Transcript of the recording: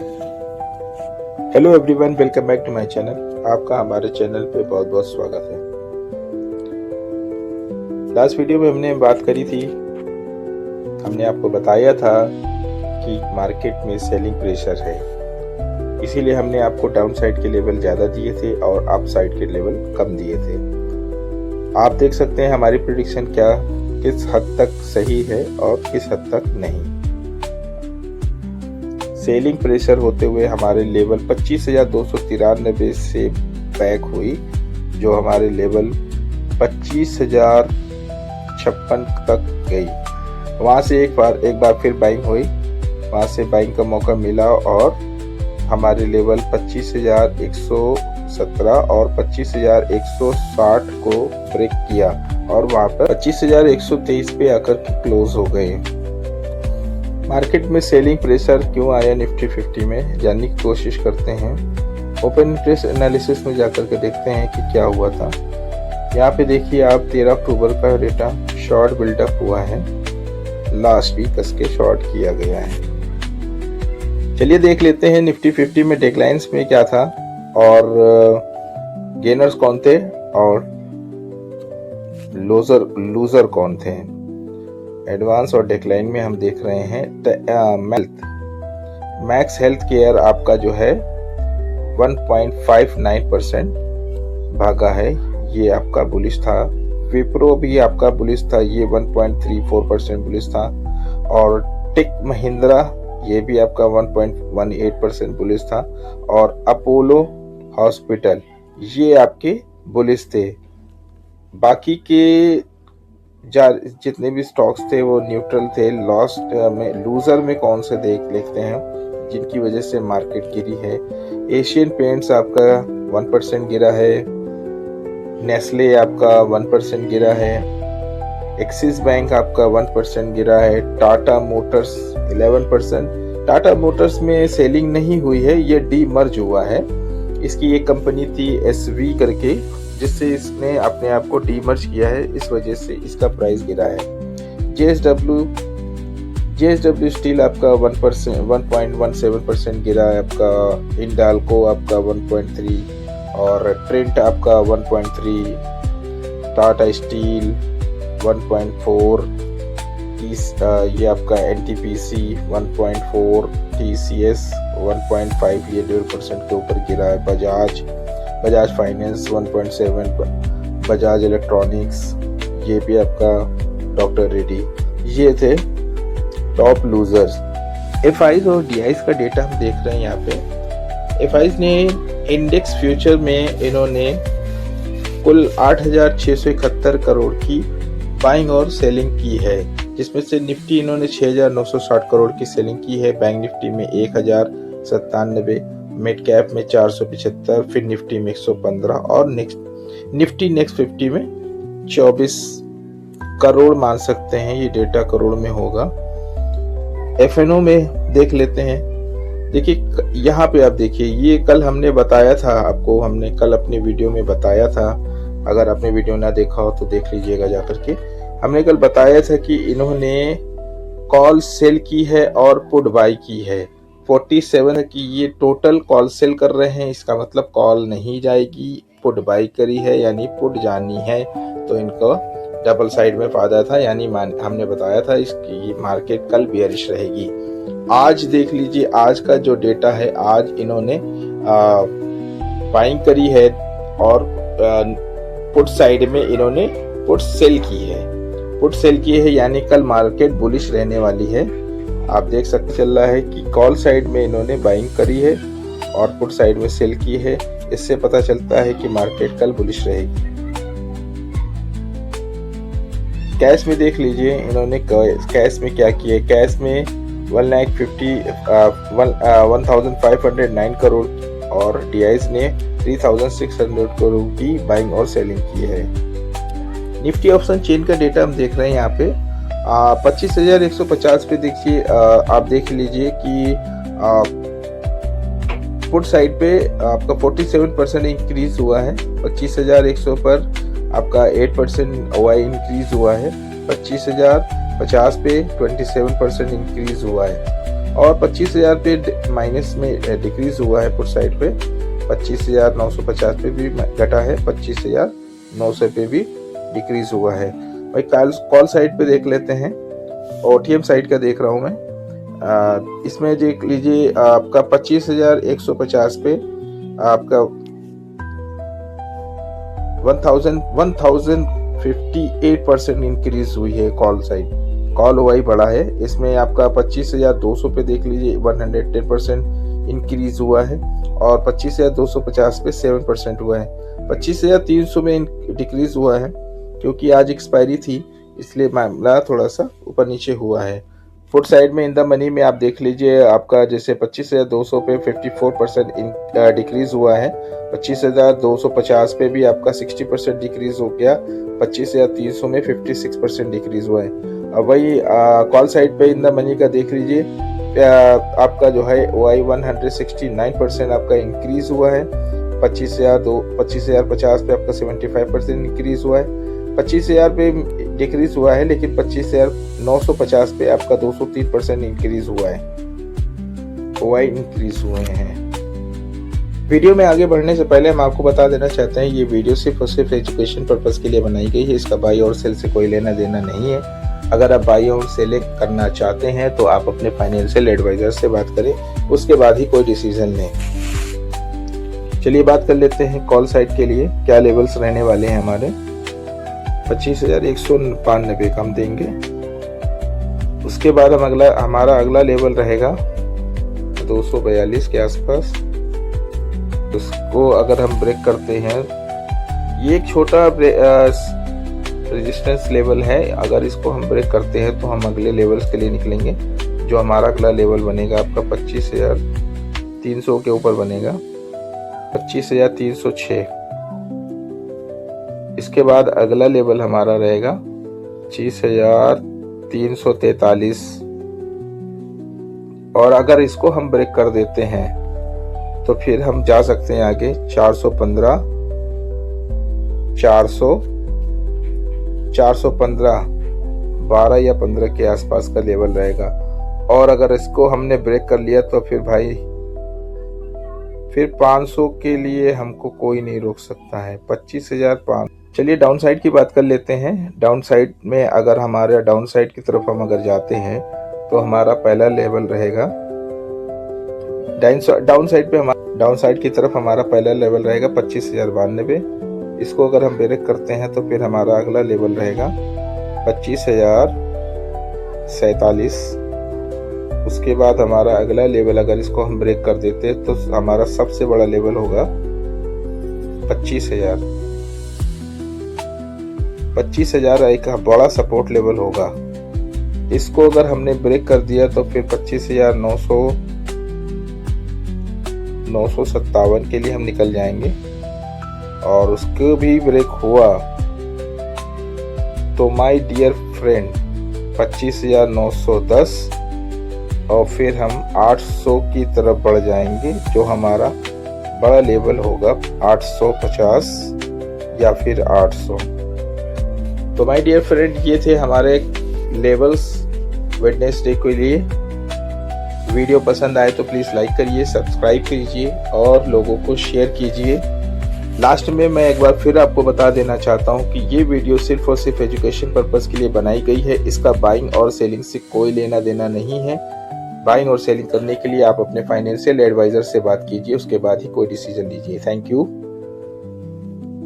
Hello everyone, welcome back to my channel. आपका हमारे channel पे बहुत बहुत स्वागत है। लास्ट वीडियो में हमने बात करी थी, हमने आपको बताया था कि मार्केट में सेलिंग प्रेशर है, इसीलिए हमने आपको डाउन साइड के लेवल ज़्यादा दिए थे और अप साइड के लेवल कम दिए थे। आप देख सकते हैं हमारी प्रेडिक्शन किस हद तक सही है और किस हद तक नहीं। सेलिंग प्रेशर होते हुए हमारे लेवल 25,293 से बैक हुई, जो हमारे लेवल 25,056 तक गई। वहां से एक बार फिर बाइंग हुई, वहां से बाइंग का मौका मिला और हमारे लेवल 25,117 और 25,160 को ब्रेक किया और वहां पर 25,123 पे आकर के क्लोज हो गए। मार्केट में सेलिंग प्रेशर क्यों आया निफ्टी 50 में, जानने की कोशिश करते हैं। ओपन इंटरेस्ट एनालिसिस में जाकर के देखते हैं कि क्या हुआ था। यहाँ पे देखिए आप 13 अक्टूबर का डेटा शॉर्ट बिल्डअप हुआ है, लास्ट वीक इसके शॉर्ट किया गया है। चलिए देख लेते हैं निफ्टी 50 में डेक्लाइंस में क्या था और गेनर्स कौन थे और लूजर कौन थे। एडवांस और डेक्लाइन में हम देख रहे हैं मैक्स हेल्थ केयर आपका जो है 1.59% भागा है, ये आपका बुलिश था। विप्रो भी आपका बुलिश था, ये 1.34% बुलिश था। और टेक महिंद्रा ये भी आपका 1.18% बुलिश था। और अपोलो हॉस्पिटल ये आपके बुलिश थे। बाकी के जितने भी स्टॉक्स थे वो न्यूट्रल थे। लूजर में कौन से देखते हैं जिनकी वजह से मार्केट गिरी है। एशियन पेंट्स आपका 1% गिरा है, नेस्ले आपका 1% गिरा है, एक्सिस बैंक आपका 1% गिरा है, टाटा मोटर्स 11%। टाटा मोटर्स में सेलिंग नहीं हुई है, ये डीमर्ज हुआ है। इसकी एक कंपनी थी SV करके, जिससे इसने अपने आप को डीमर्ज किया है, इस वजह से इसका प्राइस गिरा है। JSW स्टील आपका 1.17% गिरा है। आपका इंडाल्को आपका 1.3 और ट्रेंट आपका 1.3, टाटा स्टील 1.4, ये आपका NTPC 1.4, TCS 1.5, ये 1.5% के ऊपर गिरा है। बजाज फाइनेंस 1.7, बजाज इलेक्ट्रॉनिक्स, ये भी आपका डॉक्टर रेड्डी, ये थे टॉप लूजर्स। FIs और DIs का डेटा हम देख रहे हैं। यहाँ पे FIs ने इंडेक्स फ्यूचर में इन्होंने कुल 8,671 करोड़ की बाइंग और सेलिंग की है, जिसमें से निफ्टी इन्होंने 6,960 करोड़ की सेलिंग की है। बैंक निफ्टी में 1,097, मिड कैप में 475, फिर निफ्टी में 115 और निफ्टी नेक्स्ट 50 में 24 करोड़ मान सकते हैं। ये डेटा करोड़ में होगा। FNO में देख लेते हैं। देखिए यहाँ पे आप देखिए, ये कल हमने बताया था आपको, हमने कल अपने वीडियो में बताया था। अगर आपने वीडियो ना देखा हो तो देख लीजिएगा जाकर के। हमने कल बताया था कि इन्होंने कॉल सेल की है और पुट बाई की है। 47 की ये टोटल कॉल सेल कर रहे हैं, इसका मतलब कॉल नहीं जाएगी, पुट बाई करी है यानी पुट जानी है, तो इनको डबल साइड में फायदा था। यानी हमने बताया था इसकी मार्केट कल बेयरिश रहेगी। आज देख लीजिए, आज का जो डेटा है, आज इन्होंने बाइंग करी है और पुट साइड में इन्होंने पुट सेल की है, यानी कल मार्केट बुलिश रहने वाली है। आप देख सकते चल रहा है कि कॉल साइड में इन्होंने बाइंग करी है और पुट साइड में सेल की है। इससे पता चलता है कि मार्केट कल बुलिश रहेगी। कैश में देख लीजिए, इन्होंने कैश में क्या किया है। कैश में 1,509 करोड़ और DIs ने 3,600 करोड़ की बाइंग और सेलिंग की है। निफ्टी ऑप्शन चेन का डेटा हम देख रहे हैं। यहाँ पे 25,150 पे देखिए, आप देख लीजिए कि पुट साइड पे आपका 47% इंक्रीज हुआ है। 25,100 पर आपका 8% OI इंक्रीज हुआ है। 25,050 पे 27% इंक्रीज हुआ है। और 25,000 पे माइनस में डिक्रीज हुआ है पुट साइड पे, 25,950 पे भी घटा है, 25,900 पे भी डिक्रीज हुआ है। भाई कॉल साइड पे देख लेते हैं, ओटीएम साइड का देख रहा हूँ मैं। इसमें देख लीजिए आपका 25,150 पे आपका 1058% इंक्रीज हुई है कॉल साइड, कॉल वाई बढ़ा है। इसमें आपका 25,200 पे देख लीजिए 110% इंक्रीज हुआ है, और 25,250 पे 7% हुआ है। 25,300 में डिक्रीज हुआ है क्योंकि आज एक्सपायरी थी, इसलिए मामला थोड़ा सा ऊपर नीचे हुआ है। फुट साइड में इन द मनी में आप देख लीजिए आपका जैसे 25,200 पे 54% डिक्रीज हुआ है, 25,250 पे भी आपका 60% डिक्रीज हो गया, 25,300 में 56% डिक्रीज हुआ है। अब वही कॉल साइड पे इन द मनी का देख लीजिए आपका जो है वाई 169% आपका इंक्रीज हुआ है, 25,050 पे आपका 75% इंक्रीज हुआ है, 25,000 पे डिक्रीज हुआ है, लेकिन 25,950 पे आपका 203% इंक्रीज हुआ है, वाई इंक्रीज हुए हैं। वीडियो में आगे बढ़ने से पहले हम आपको बता देना चाहते हैं ये वीडियो सिर्फ और सिर्फ एजुकेशन पर्पस के लिए बनाई गई है, इसका बाई और सेल से कोई लेना देना नहीं है। अगर आप बाई और सेल करना चाहते हैं तो आप अपने फाइनेंशियल एडवाइजर से बात करें, उसके बाद ही कोई डिसीजन लें। चलिए बात कर लेते हैं कॉल साइड के लिए क्या लेवल्स रहने वाले हैं हमारे। 25,192 का हम देंगे। उसके बाद हमारा अगला लेवल रहेगा 242 के आसपास। उसको अगर हम ब्रेक करते हैं, ये एक छोटा रेजिस्टेंस लेवल है, अगर इसको हम ब्रेक करते हैं तो हम अगले लेवल्स के लिए निकलेंगे। जो हमारा अगला लेवल बनेगा आपका 25,300 के ऊपर बनेगा, 25,306। इसके बाद अगला लेवल हमारा रहेगा 25,343, और अगर इसको हम ब्रेक कर देते हैं तो फिर हम जा सकते हैं आगे 415, 415, 12 या 15 के आसपास का लेवल रहेगा। और अगर इसको हमने ब्रेक कर लिया तो फिर भाई फिर 500 के लिए हमको कोई नहीं रोक सकता है, 25,500। चलिए डाउन साइड की बात कर लेते हैं। डाउन साइड में अगर हमारे डाउन साइड की तरफ हम अगर जाते हैं तो हमारा पहला लेवल रहेगा डाउन साइड की तरफ हमारा पहला लेवल रहेगा 25,092। इसको अगर हम ब्रेक करते हैं तो फिर हमारा अगला लेवल रहेगा 25,047। उसके बाद हमारा अगला लेवल अगर इसको हम ब्रेक कर देते हैं तो हमारा सबसे बड़ा लेवल होगा 25,000। 25,000 एक बड़ा सपोर्ट लेवल होगा। इसको अगर हमने ब्रेक कर दिया तो फिर 25,957 के लिए हम निकल जाएंगे, और उसको भी ब्रेक हुआ तो माय डियर फ्रेंड 25,910, और फिर हम 800 की तरफ बढ़ जाएंगे, जो हमारा बड़ा लेवल होगा 850 या फिर 800। तो माय डियर फ्रेंड ये थे हमारे लेवल्स वेडनेसडे के लिए। वीडियो पसंद आए तो प्लीज़ लाइक करिए, सब्सक्राइब कीजिए और लोगों को शेयर कीजिए। लास्ट में मैं एक बार फिर आपको बता देना चाहता हूं कि ये वीडियो सिर्फ और सिर्फ एजुकेशन पर्पस के लिए बनाई गई है, इसका बाइंग और सेलिंग से कोई लेना देना नहीं है। बाइंग और सेलिंग करने के लिए आप अपने फाइनेंशियल एडवाइजर से बात कीजिए, उसके बाद ही कोई डिसीजन लीजिए। Thank you.